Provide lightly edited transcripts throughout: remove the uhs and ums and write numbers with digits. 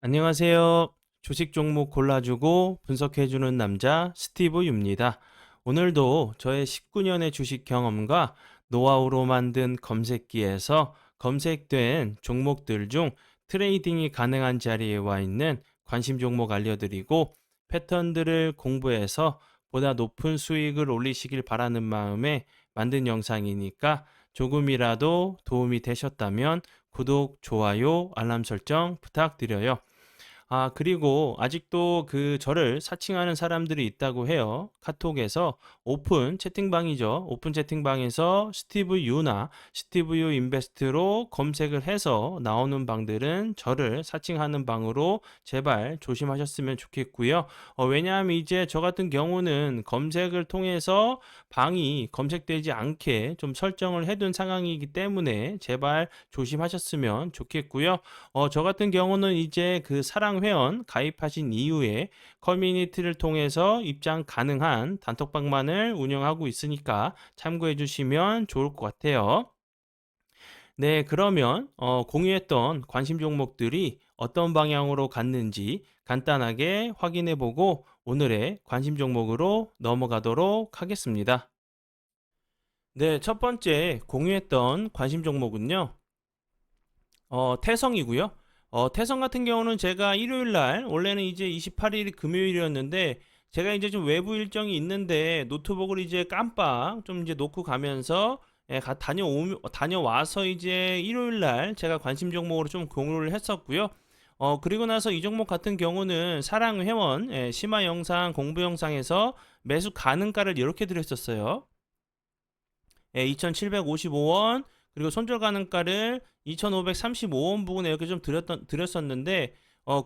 안녕하세요. 주식 종목 골라주고 분석해주는 남자 스티브 유입니다. 오늘도 저의 19년의 주식 경험과 노하우로 만든 검색기에서 검색된 종목들 중 트레이딩이 가능한 자리에 와 있는 관심 종목 알려드리고 패턴들을 공부해서 보다 높은 수익을 올리시길 바라는 마음에 만든 영상이니까 조금이라도 도움이 되셨다면 구독, 좋아요, 알람 설정 부탁드려요. 그리고 아직도 저를 사칭하는 사람들이 있다고 해요. 카톡에서 오픈 채팅방이죠. 오픈 채팅방에서 스티브 유나 스티브 유 인베스트로 검색을 해서 나오는 방들은 저를 사칭하는 방으로 제발 조심하셨으면 좋겠고요. 왜냐하면 이제 저 같은 경우는 검색을 통해서 방이 검색되지 않게 좀 설정을 해둔 상황이기 때문에 제발 조심하셨으면 좋겠고요. 저 같은 경우는 이제 사랑 회원 가입하신 이후에 커뮤니티를 통해서 입장 가능한 단톡방만을 운영하고 있으니까 참고해 주시면 좋을 것 같아요. 네, 그러면 공유했던 관심 종목들이 어떤 방향으로 갔는지 간단하게 확인해 보고 오늘의 관심 종목으로 넘어가도록 하겠습니다. 네, 첫 번째 공유했던 관심 종목은요. 태성이고요. 태성 같은 경우는 제가 일요일 날 원래는 이제 28일이 금요일이었는데 제가 이제 좀 외부 일정이 있는데 노트북을 이제 깜빡 좀 이제 놓고 가면서 다녀와서 이제 일요일 날 제가 관심 종목으로 좀 공유를 했었고요. 그리고 나서 이 종목 같은 경우는 사랑 회원 심화 영상 공부 영상에서 매수 가능가를 이렇게 드렸었어요. 2,755원 그리고 손절 가능가를 2,535원 부근에 이렇게 좀 드렸었는데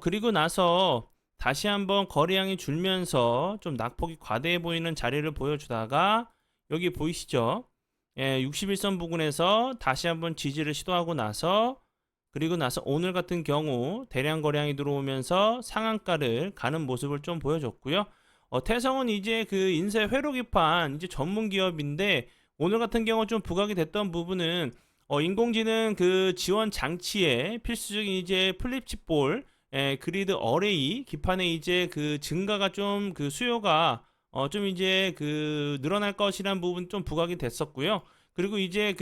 그리고 나서 다시 한번 거래량이 줄면서 좀 낙폭이 과대해 보이는 자리를 보여주다가 여기 보이시죠? 61선 부근에서 다시 한번 지지를 시도하고 나서 그리고 나서 오늘 같은 경우 대량 거래량이 들어오면서 상한가를 가는 모습을 좀 보여줬고요. 태성은 이제 인쇄 회로 기판 이제 전문 기업인데 오늘 같은 경우 좀 부각이 됐던 부분은 인공지능 지원 장치에 필수적인 이제 플립칩볼 그리드 어레이 기판에 이제 증가가 좀 수요가 좀 이제 늘어날 것이란 부분 좀 부각이 됐었고요. 그리고 이제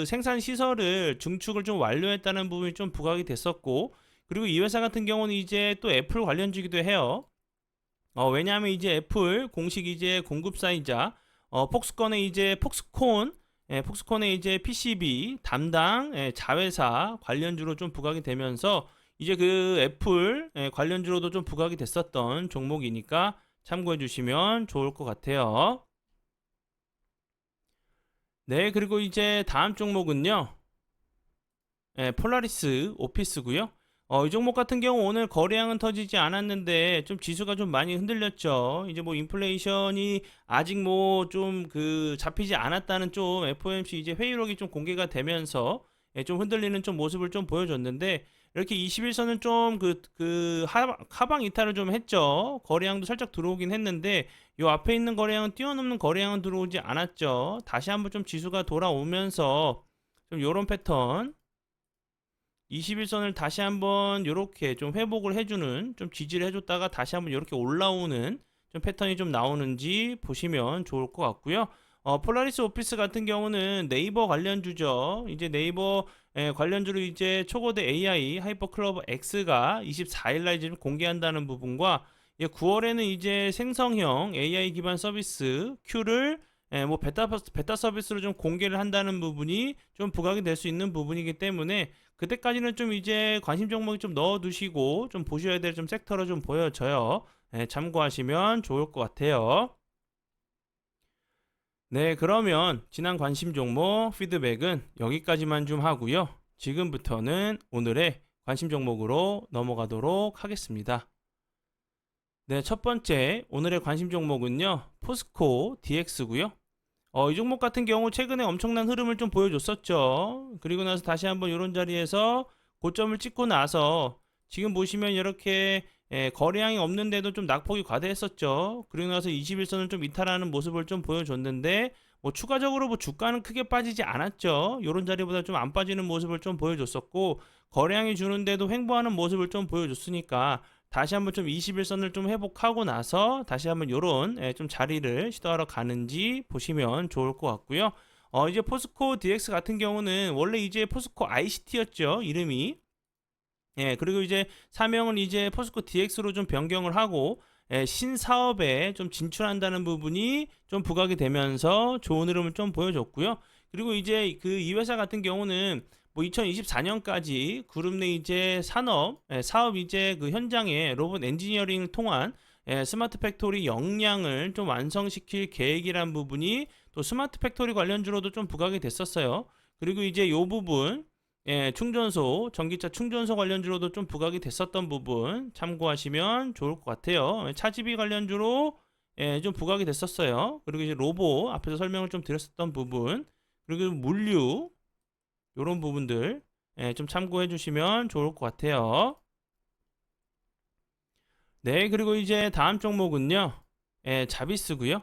생산 시설을 증축을 좀 완료했다는 부분이 좀 부각이 됐었고 그리고 이 회사 같은 경우는 이제 또 애플 관련주기도 해요. 왜냐하면 이제 애플 공식 이제 공급사이자 폭스콘의 이제 폭스콘의 이제 PCB 담당 자회사 관련주로 좀 부각이 되면서 이제 애플 관련주로도 좀 부각이 됐었던 종목이니까 참고해 주시면 좋을 것 같아요. 네, 그리고 이제 다음 종목은요. 폴라리스 오피스고요. 이 종목 같은 경우 오늘 거래량은 터지지 않았는데 좀 지수가 좀 많이 흔들렸죠. 이제 뭐 인플레이션이 아직 뭐 좀 잡히지 않았다는 좀 FOMC 이제 회의록이 좀 공개가 되면서 좀 흔들리는 좀 모습을 좀 보여줬는데 이렇게 21선은 좀 하방 이탈을 좀 했죠. 거래량도 살짝 들어오긴 했는데 요 앞에 있는 거래량은 뛰어넘는 거래량은 들어오지 않았죠. 다시 한번 좀 지수가 돌아오면서 좀 요런 패턴 21선을 다시 한번 이렇게 좀 회복을 해주는 좀 지지를 해줬다가 다시 한번 이렇게 올라오는 좀 패턴이 좀 나오는지 보시면 좋을 것 같고요. 폴라리스 오피스 같은 경우는 네이버 관련주죠. 이제 네이버 관련주로 이제 초거대 AI 하이퍼클러버 X가 24일날 이제 공개한다는 부분과 9월에는 이제 생성형 AI 기반 서비스 Q를 뭐 베타 서비스로 좀 공개를 한다는 부분이 좀 부각이 될 수 있는 부분이기 때문에 그때까지는 좀 이제 관심 종목이 좀 넣어두시고 좀 보셔야 될 좀 섹터로 좀 보여져요. 참고하시면 좋을 것 같아요. 네, 그러면 지난 관심 종목 피드백은 여기까지만 좀 하고요. 지금부터는 오늘의 관심 종목으로 넘어가도록 하겠습니다. 네, 첫 번째 오늘의 관심 종목은요. 포스코 DX고요. 이 종목 같은 경우 최근에 엄청난 흐름을 좀 보여줬었죠. 그리고 나서 다시 한번 이런 자리에서 고점을 찍고 나서 지금 보시면 이렇게 거래량이 없는데도 좀 낙폭이 과대했었죠. 그리고 나서 21선을 좀 이탈하는 모습을 좀 보여줬는데 뭐 추가적으로 뭐 주가는 크게 빠지지 않았죠. 요런 자리보다 좀 안 빠지는 모습을 좀 보여줬었고, 거래량이 주는데도 횡보하는 모습을 좀 보여줬으니까 다시 한번 좀 21선을 좀 회복하고 나서 다시 한번 요런 좀 자리를 시도하러 가는지 보시면 좋을 것 같고요. 이제 포스코 DX 같은 경우는 원래 이제 포스코 ICT였죠, 이름이. 그리고 이제 사명을 이제 포스코 DX로 좀 변경을 하고, 신사업에 좀 진출한다는 부분이 좀 부각이 되면서 좋은 흐름을 좀 보여줬고요. 그리고 이제 그 이 회사 같은 경우는 뭐 2024년까지 그룹 내 이제 사업 이제 그 현장에 로봇 엔지니어링을 통한 스마트 팩토리 역량을 좀 완성시킬 계획이란 부분이 또 스마트 팩토리 관련주로도 좀 부각이 됐었어요. 그리고 이제 요 부분 충전소, 전기차 충전소 관련주로도 좀 부각이 됐었던 부분 참고하시면 좋을 것 같아요. 차지비 관련주로 좀 부각이 됐었어요. 그리고 이제 로보 앞에서 설명을 좀 드렸었던 부분, 그리고 물류 이런 부분들 좀 참고해 주시면 좋을 것 같아요. 네, 그리고 이제 다음 종목은요, 자비스고요.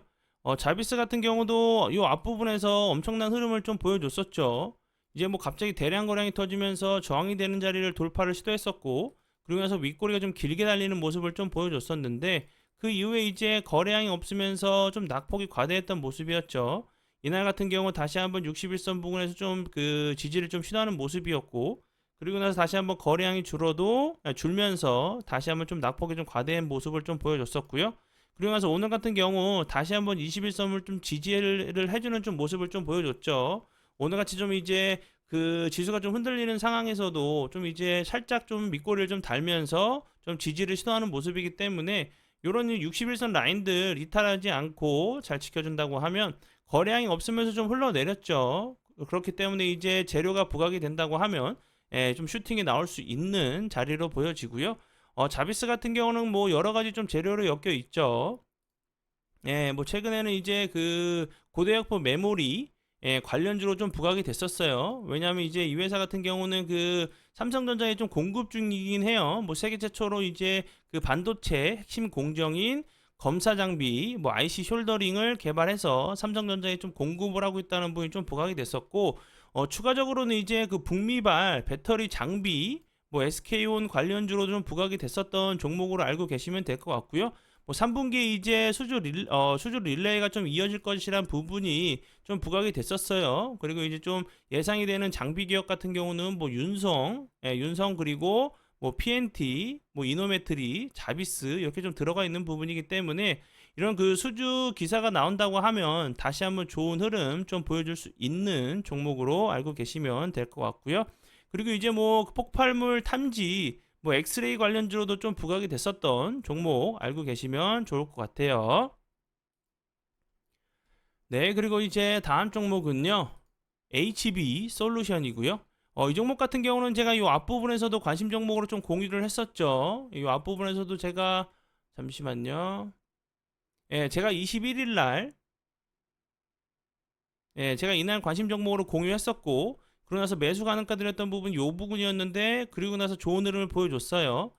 자비스 같은 경우도 이 앞부분에서 엄청난 흐름을 좀 보여줬었죠. 이제 뭐 갑자기 대량 거래량이 터지면서 저항이 되는 자리를 돌파를 시도했었고, 그리고 나서 윗꼬리가 좀 길게 달리는 모습을 좀 보여줬었는데, 그 이후에 이제 거래량이 없으면서 좀 낙폭이 과대했던 모습이었죠. 이날 같은 경우 다시 한번 61선 부근에서 좀 그 지지를 좀 시도하는 모습이었고, 그리고 나서 다시 한번 거래량이 줄면서 다시 한번 좀 낙폭이 좀 과대한 모습을 좀 보여줬었고요. 그리고 나서 오늘 같은 경우 다시 한번 21선을 좀 지지를 해주는 좀 모습을 좀 보여줬죠. 오늘 같이 좀 이제 그 지수가 좀 흔들리는 상황에서도 좀 이제 살짝 좀 밑꼬리를 좀 달면서 좀 지지를 시도하는 모습이기 때문에 이런 61선 라인들 이탈하지 않고 잘 지켜준다고 하면 거래량이 없으면서 좀 흘러내렸죠. 그렇기 때문에 이제 재료가 부각이 된다고 하면 좀 슈팅이 나올 수 있는 자리로 보여지고요. 자비스 같은 경우는 뭐 여러 가지 좀 재료로 엮여 있죠. 뭐 최근에는 이제 그 고대역포 메모리 관련주로 좀 부각이 됐었어요. 왜냐하면 이제 이 회사 같은 경우는 그 삼성전자에 좀 공급 중이긴 해요. 뭐 세계 최초로 이제 그 반도체 핵심 공정인 검사 장비, 뭐 IC 숄더링을 개발해서 삼성전자에 좀 공급을 하고 있다는 부분이 좀 부각이 됐었고, 추가적으로는 이제 그 북미발 배터리 장비, 뭐 SK온 관련주로 좀 부각이 됐었던 종목으로 알고 계시면 될 것 같고요. 뭐 3분기에 이제 수주 릴레이가 좀 이어질 것이란 부분이 좀 부각이 됐었어요. 그리고 이제 좀 예상이 되는 장비 기업 같은 경우는 뭐 윤성 그리고 뭐 PNT, 뭐 이노메트리, 자비스 이렇게 좀 들어가 있는 부분이기 때문에 이런 그 수주 기사가 나온다고 하면 다시 한번 좋은 흐름 좀 보여줄 수 있는 종목으로 알고 계시면 될 것 같고요. 그리고 이제 뭐 폭발물 탐지 뭐 엑스레이 관련주로도 좀 부각이 됐었던 종목 알고 계시면 좋을 것 같아요. 네, 그리고 이제 다음 종목은요. HB 솔루션이고요. 이 종목 같은 경우는 제가 이 앞부분에서도 관심 종목으로 좀 공유를 했었죠. 이 앞부분에서도 제가 잠시만요. 제가 21일 날 제가 이날 관심 종목으로 공유했었고, 그러고 나서 매수 가능가 드렸던 부분 요 부분이었는데, 그리고 나서 좋은 흐름을 보여줬어요.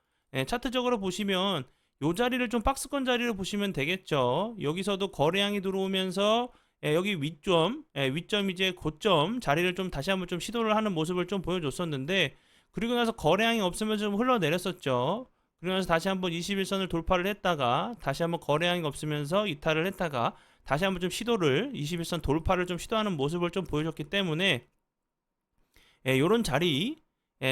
차트적으로 보시면 요 자리를 좀 박스권 자리를 보시면 되겠죠. 여기서도 거래량이 들어오면서 여기 위점 이제 고점 자리를 좀 다시 한번 좀 시도를 하는 모습을 좀 보여줬었는데, 그리고 나서 거래량이 없으면서 좀 흘러내렸었죠. 그리고 나서 다시 한번 21선을 돌파를 했다가 다시 한번 거래량이 없으면서 이탈을 했다가 다시 한번 좀 시도를 21선 돌파를 좀 시도하는 모습을 좀 보여줬기 때문에 요런 자리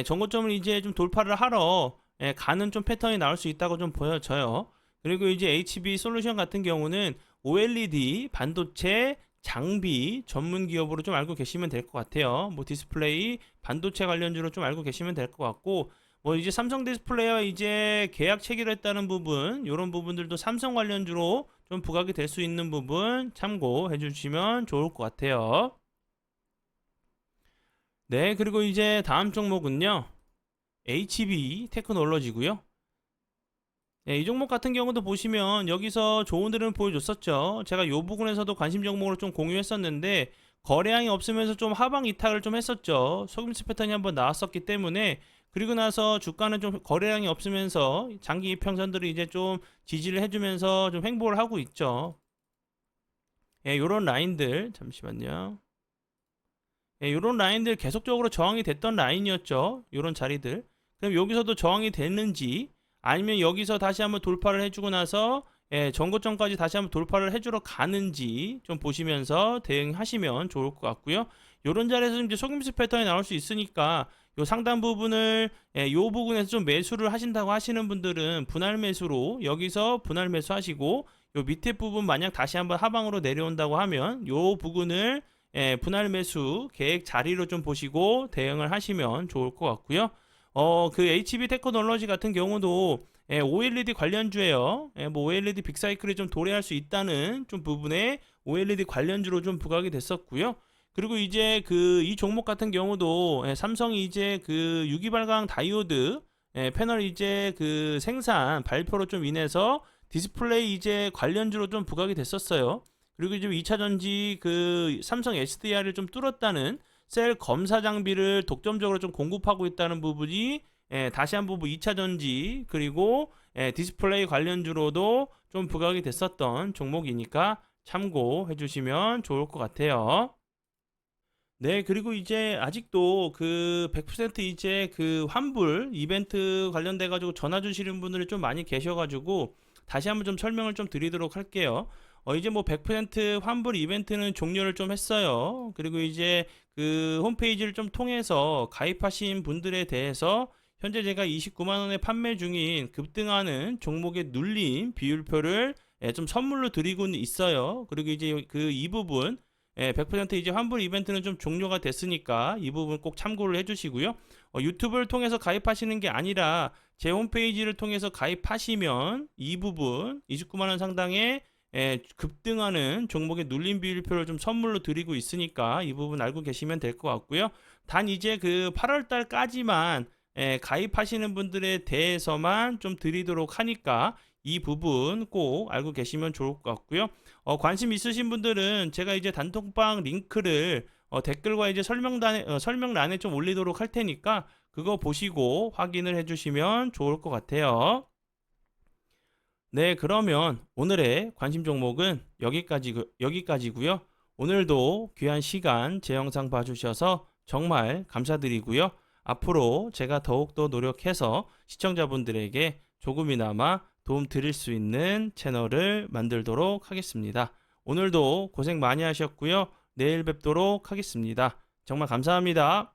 전고점을 이제 좀 돌파를 하러 가는 좀 패턴이 나올 수 있다고 좀 보여져요. 그리고 이제 HB 솔루션 같은 경우는 OLED 반도체 장비 전문 기업으로 좀 알고 계시면 될 것 같아요. 뭐 디스플레이 반도체 관련주로 좀 알고 계시면 될 것 같고, 뭐 이제 삼성 디스플레이와 이제 계약 체결했다는 부분, 이런 부분들도 삼성 관련주로 좀 부각이 될 수 있는 부분 참고해 주시면 좋을 것 같아요. 네, 그리고 이제 다음 종목은요. HB 테크놀로지고요. 이 종목 같은 경우도 보시면 여기서 좋은 흐름 보여줬었죠. 제가 이 부분에서도 관심 종목으로 좀 공유했었는데 거래량이 없으면서 좀 하방 이탈을 좀 했었죠. 속임수 패턴이 한번 나왔었기 때문에, 그리고 나서 주가는 좀 거래량이 없으면서 장기 이평선들이 이제 좀 지지를 해주면서 좀 횡보를 하고 있죠. 요런 라인들 잠시만요. 요런 라인들 계속적으로 저항이 됐던 라인이었죠. 요런 자리들. 그럼 여기서도 저항이 됐는지 아니면 여기서 다시 한번 돌파를 해주고 나서 전고점까지 다시 한번 돌파를 해주러 가는지 좀 보시면서 대응하시면 좋을 것 같고요. 요런 자리에서 이제 속임수 패턴이 나올 수 있으니까 요 상단 부분을 요 부분에서 좀 매수를 하신다고 하시는 분들은 분할 매수로 여기서 분할 매수 하시고 요 밑에 부분 만약 다시 한번 하방으로 내려온다고 하면 요 부분을 분할 매수 계획 자리로 좀 보시고 대응을 하시면 좋을 것 같고요. 그 HB 테크놀로지 같은 경우도 OLED 관련주예요. 뭐 OLED 빅사이클이 좀 도래할 수 있다는 좀 부분에 OLED 관련주로 좀 부각이 됐었고요. 그리고 이제 그 이 종목 같은 경우도 삼성이 이제 그 유기발광 다이오드 패널 이제 그 생산 발표로 좀 인해서 디스플레이 이제 관련주로 좀 부각이 됐었어요. 그리고 이제 2차 전지 그 삼성 SDI를 좀 뚫었다는 셀 검사 장비를 독점적으로 좀 공급하고 있다는 부분이 다시 한번 뭐 2차 전지 그리고 디스플레이 관련주로도 좀 부각이 됐었던 종목이니까 참고해 주시면 좋을 것 같아요. 네, 그리고 이제 아직도 그 100% 이제 그 환불 이벤트 관련돼 가지고 전화 주시는 분들이 좀 많이 계셔 가지고 다시 한번 좀 설명을 좀 드리도록 할게요. 이제 뭐 100% 환불 이벤트는 종료를 좀 했어요. 그리고 이제 그 홈페이지를 좀 통해서 가입하신 분들에 대해서 현재 제가 29만 원에 판매 중인 급등하는 종목의 눌림 비율표를 좀 선물로 드리고는 있어요. 그리고 이제 그 이 부분 100% 이제 환불 이벤트는 좀 종료가 됐으니까 이 부분 꼭 참고를 해주시고요. 유튜브를 통해서 가입하시는 게 아니라 제 홈페이지를 통해서 가입하시면 이 부분 29만 원 상당의 급등하는 종목의 눌림 비율표를 좀 선물로 드리고 있으니까 이 부분 알고 계시면 될 것 같고요. 단 이제 그 8월 달까지만 가입하시는 분들에 대해서만 좀 드리도록 하니까 이 부분 꼭 알고 계시면 좋을 것 같고요. 관심 있으신 분들은 제가 이제 단톡방 링크를 댓글과 이제 설명란에 좀 올리도록 할 테니까 그거 보시고 확인을 해주시면 좋을 것 같아요. 네, 그러면 오늘의 관심 종목은 여기까지고요. 오늘도 귀한 시간 제 영상 봐주셔서 정말 감사드리고요. 앞으로 제가 더욱더 노력해서 시청자분들에게 조금이나마 도움 드릴 수 있는 채널을 만들도록 하겠습니다. 오늘도 고생 많이 하셨고요. 내일 뵙도록 하겠습니다. 정말 감사합니다.